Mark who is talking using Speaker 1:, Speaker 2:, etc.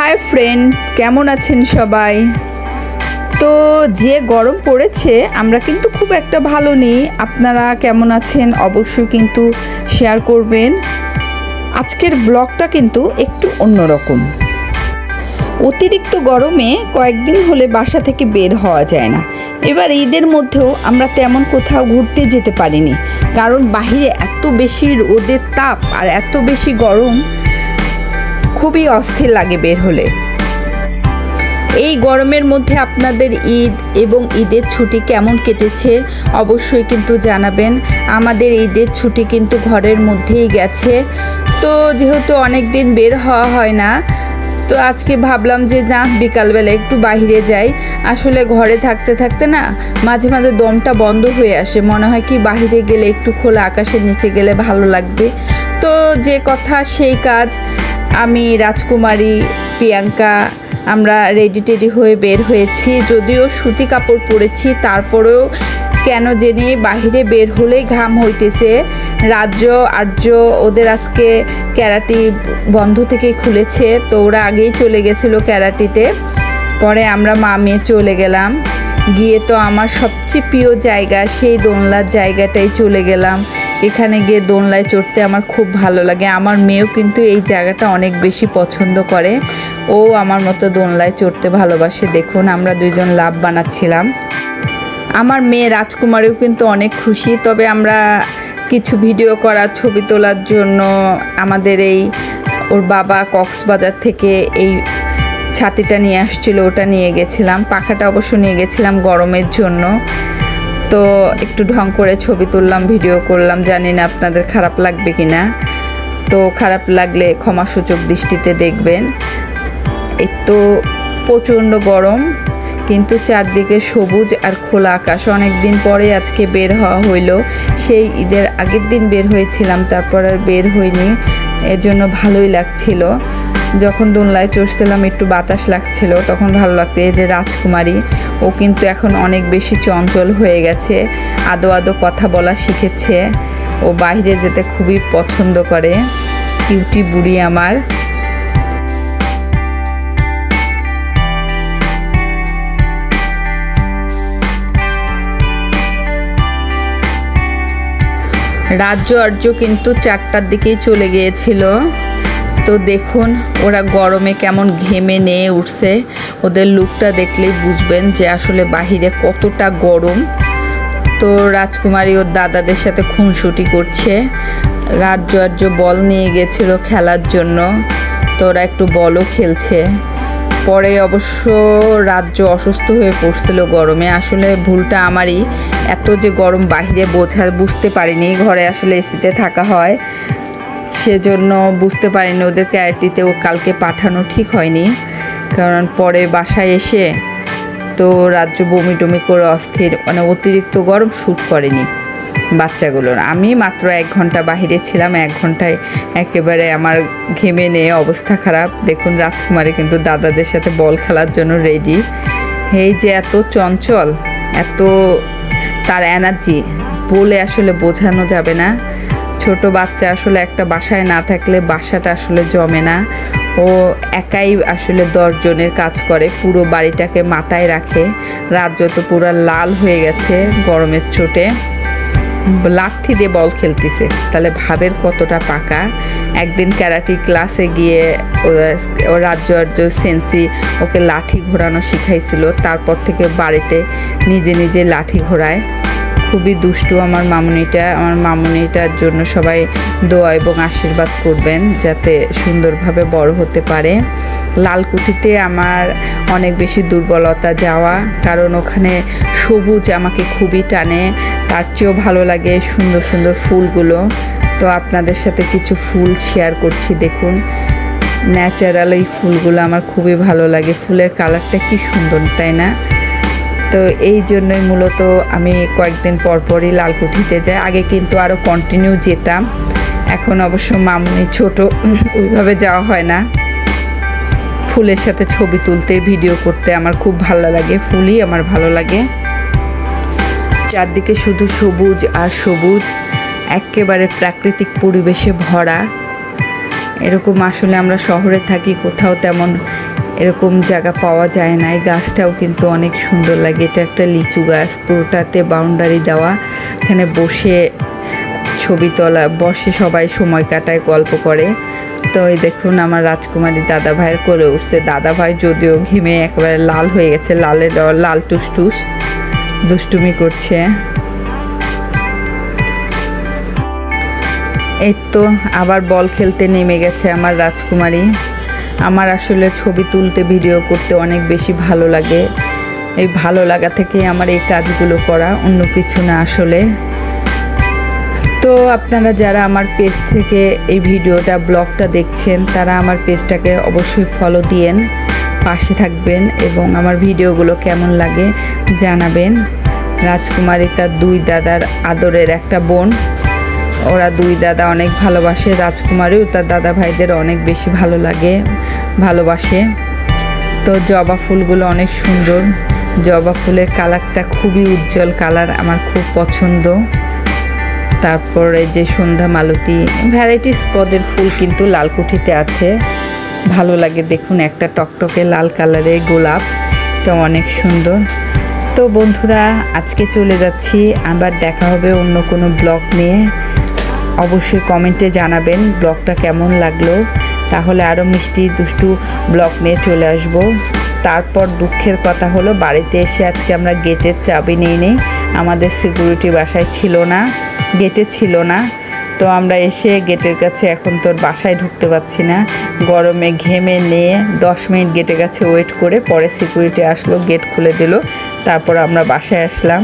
Speaker 1: Hi friend, কেমন আছেন সবাই? তো যে গরম পড়েছে আমরা কিন্তু খুব একটা ভালো নেই। আপনারা কেমন আছেন অবশ্যই কিন্তু শেয়ার করবেন। আজকের ব্লগটা কিন্তু একটু অন্যরকম। অতিরিক্ত গরমে কয়েকদিন হলে বাসা থেকে বের হওয়া যায় না। এবার ঈদের মধ্যেও আমরা তেমন কোথাও ঘুরতে যেতে পারিনি, কারণ বাহিরে এত বেশি রোদের তাপ আর এত বেশি গরম, খুবই অস্থির লাগে বের হলে। এই গরমের মধ্যে আপনাদের ঈদ এবং ঈদের ছুটি কেমন কেটেছে অবশ্যই কিন্তু জানাবেন। আমাদের ঈদের ছুটি কিন্তু ঘরের মধ্যেই গেছে। তো যেহেতু অনেক দিন বের হওয়া হয় না, তো আজকে ভাবলাম যে না, বিকালবেলা একটু বাইরে যাই। আসলে ঘরে থাকতে থাকতে না মাঝে মাঝে দমটা বন্ধ হয়ে আসে, মনে হয় কি বাইরে গেলে একটু খোলা আকাশের নিচে গেলে ভালো লাগবে। তো যে কথা সেই কাজ, আমি রাজকুমারী প্রিয়াঙ্কা আমরা রেডি হয়ে বের হয়েছি। যদিও সুতি কাপড় পরেছি, তারপরেও কেন জেনে বাহিরে বের হলেই ঘাম হইতেছে। রাজ্য আর্য ওদের আজকে ক্যারাটি বন্ধ থেকে খুলেছে, তো ওরা আগেই চলে গেছিলো ক্যারাটিতে। পরে আমরা মা মেয়ে চলে গেলাম। গিয়ে তো আমার সবচেয়ে প্রিয় জায়গা, সেই দোলনার জায়গাটাই চলে গেলাম। এখানে গিয়ে দোলনায় চড়তে আমার খুব ভালো লাগে। আমার মেয়েও কিন্তু এই জায়গাটা অনেক বেশি পছন্দ করে, ও আমার মতো দোলনায় চড়তে ভালোবাসে। দেখুন আমরা দুইজন লাভ বানাচ্ছিলাম। আমার মেয়ে রাজকুমারীও কিন্তু অনেক খুশি। তবে আমরা কিছু ভিডিও করার, ছবি তোলার জন্য আমাদের ওর বাবা কক্সবাজার থেকে এই ছাতিটা নিয়ে আসছিল, ওটা নিয়ে গেছিলাম। পাখাটা অবশ্য নিয়ে গেছিলাম গরমের জন্য। তো একটু ঢং করে ছবি তুললাম, ভিডিও করলাম। জানি না আপনাদের খারাপ লাগবে কি না, তো খারাপ লাগলে ক্ষমাসূচক দৃষ্টিতে দেখবেন। এই তো প্রচণ্ড গরম, কিন্তু চারদিকে সবুজ আর খোলা আকাশ। অনেক দিন পরে আজকে বের হওয়া হইলো। সেই ঈদের আগের দিন বের হয়েছিলাম, তারপর আর বের হইনি, এর জন্য ভালোই লাগছিল। যখন দোলনায় চড়ছিলাম একটু বাতাস লাগছিল, তখন ভালো লাগতো। এই যে রাজকুমারী, ও কিন্তু এখন অনেক বেশি চঞ্চল হয়ে গেছে, আদো আদো কথা বলা শিখেছে। ও বাইরে যেতে খুবই পছন্দ করে, কিউটি বুড়ি আমার। রাজ্য আর্য কিন্তু 4টার দিকেই চলে গিয়েছিল। তো দেখুন ওরা গরমে কেমন ঘেমে নিয়ে উঠছে। ওদের লুকটা দেখলেই বুঝবেন যে আসলে বাহিরে কতটা গরম। তো রাজকুমারী ওর দাদাদের সাথে খুনসুটি করছে। রাজ্য আর্য বল নিয়ে গেছিল খেলার জন্য, তো ওরা একটু বলও খেলছে। পরে অবশ্য রাজ্য অসুস্থ হয়ে পড়ছিল গরমে। আসলে ভুলটা আমারই, এত যে গরম বাহিরে বুঝতে পারিনি। ঘরে আসলে এসিতে থাকা হয়, সেজন্য বুঝতে পারিনি। ওদের ক্যারাটিতেও কালকে পাঠানো ঠিক হয়নি, কারণ পরে বাসায় এসে তো রাজ্য বমি টমি করে অস্থির, মানে অতিরিক্ত গরম শ্যুট করেনি বাচ্চাগুলোর। আমি মাত্র 1 ঘন্টা বাহিরে ছিলাম, 1 ঘন্টায় একেবারে আমার ঘেমে নিয়ে অবস্থা খারাপ। দেখুন রাজকুমারী কিন্তু দাদাদের সাথে বল খেলার জন্য রেডি। এই যে এত চঞ্চল, এত তার এনার্জি বলে আসলে বোঝানো যাবে না। ছোট বাচ্চা আসলে একটা বাসায় না থাকলে বাসাটা আসলে জমে না। ও একাই আসলে 10 জনের কাজ করে, পুরো বাড়িটাকে মাথায় রাখে। রাজ্য তো পুরো লাল হয়ে গেছে গরমের চোটে, লাঠি দিয়ে বল খেলতেছে। তাহলে ভাবের কতটা পাকা। একদিন ক্যারাটি ক্লাসে গিয়ে ও রাজ্য আর্য সেন্সি ওকে লাঠি ঘোরানো শিখাইছিল। তারপর থেকে বাড়িতে নিজে নিজে লাঠি ঘোরায়। খুবই দুষ্টু আমার মামুনিটা। আমার মামুনিটার জন্য সবাই দোয়া এবং আশীর্বাদ করবেন, যাতে সুন্দরভাবে বড় হতে পারে। লালকুঠিতে আমার অনেক বেশি দুর্বলতা যাওয়া, কারণ ওখানে সবুজ আমাকে খুবই টানে। তার চেয়েও ভালো লাগে সুন্দর সুন্দর ফুলগুলো। তো আপনাদের সাথে কিছু ফুল শেয়ার করছি। দেখুন ন্যাচারাল এই ফুলগুলো আমার খুবই ভালো লাগে। ফুলের কালারটা কি সুন্দর, তাই না? তো এই জন্যই মূলত আমি কয়েকদিন পরপরই লালকুঠিতে যাই। আগে কিন্তু আরও কন্টিনিউ যেতাম, এখন অবশ্য মামুনি ছোট, ওইভাবে যাওয়া হয় না। ফুলের সাথে ছবি তুলতে, ভিডিও করতে আমার খুব ভালো লাগে। ফুলই আমার ভালো লাগে। চারদিকে শুধু সবুজ আর সবুজ, একেবারে প্রাকৃতিক পরিবেশে ভরা। এরকম আসলে আমরা শহরে থাকি, কোথাও তেমন এরকম জায়গা পাওয়া যায় না। এই গাছটাও কিন্তু অনেক সুন্দর লাগে। এটা একটা লিচু গাছ, পুরোটাতে বাউন্ডারি দেওয়া। এখানে বসে ছবি তোলা, বসে সবাই সময় কাটায়, গল্প করে। তো এই দেখুন আমার রাজকুমারী দাদা ভাইয়ের করে উঠছে। দাদা ভাই যদিও ঘেমে একেবারে লাল হয়ে গেছে, লাল টুসটুস, দুষ্টুমি করছে। এই তো আবার বল খেলতে নেমে গেছে আমার রাজকুমারী। আমার আসলে ছবি তুলতে, ভিডিও করতে অনেক বেশি ভালো লাগে। এই ভালো লাগা থেকে আমার এই কাজগুলো করা, অন্য কিছু না আসলে। তো আপনারা যারা আমার পেজ থেকে এই ভিডিওটা, ব্লগটা দেখছেন, তারা আমার পেজটাকে অবশ্যই ফলো দিয়েন, পাশে থাকবেন এবং আমার ভিডিওগুলো কেমন লাগে জানাবেন। রাজকুমারী তার দুই দাদার আদরের একটা বোন। ওরা দুই দাদা অনেক ভালোবাসে। রাজকুমারীও তার দাদা ভাইদের অনেক বেশি ভালোবাসে। তো জবা ফুলগুলো অনেক সুন্দর। জবা ফুলের কালারটা খুবই উজ্জ্বল কালার, আমার খুব পছন্দ। তারপরে যে সন্ধ্যা মালতী, ভ্যারাইটিস পদের ফুল কিন্তু লালকুঠিতে আছে, ভালো লাগে। দেখুন একটা টকটকে লাল কালারের গোলাপ, তো অনেক সুন্দর। তো বন্ধুরা, আজকে চলে যাচ্ছি, আবার দেখা হবে অন্য কোনো ব্লগ নিয়ে। অবশ্যই কমেন্টে জানাবেন ব্লগটা কেমন লাগলো, তাহলে আরও মিষ্টি দুষ্টু ব্লগ নিয়ে চলে আসব। তারপর দুঃখের কথা হলো, বাড়িতে এসে আজকে আমরা গেটের চাবি নিয়ে নেই। আমাদের সিকিউরিটি বাসায় ছিল না, গেটে ছিল না। তো আমরা এসে গেটের কাছে এখন তোর বাসায় ঢুকতে পারছি না, গরমে ঘেমে নিয়ে 10 মিনিট গেটের কাছে ওয়েট করে পরে সিকিউরিটি আসলো, গেট খুলে দিল, তারপর আমরা বাসায় আসলাম।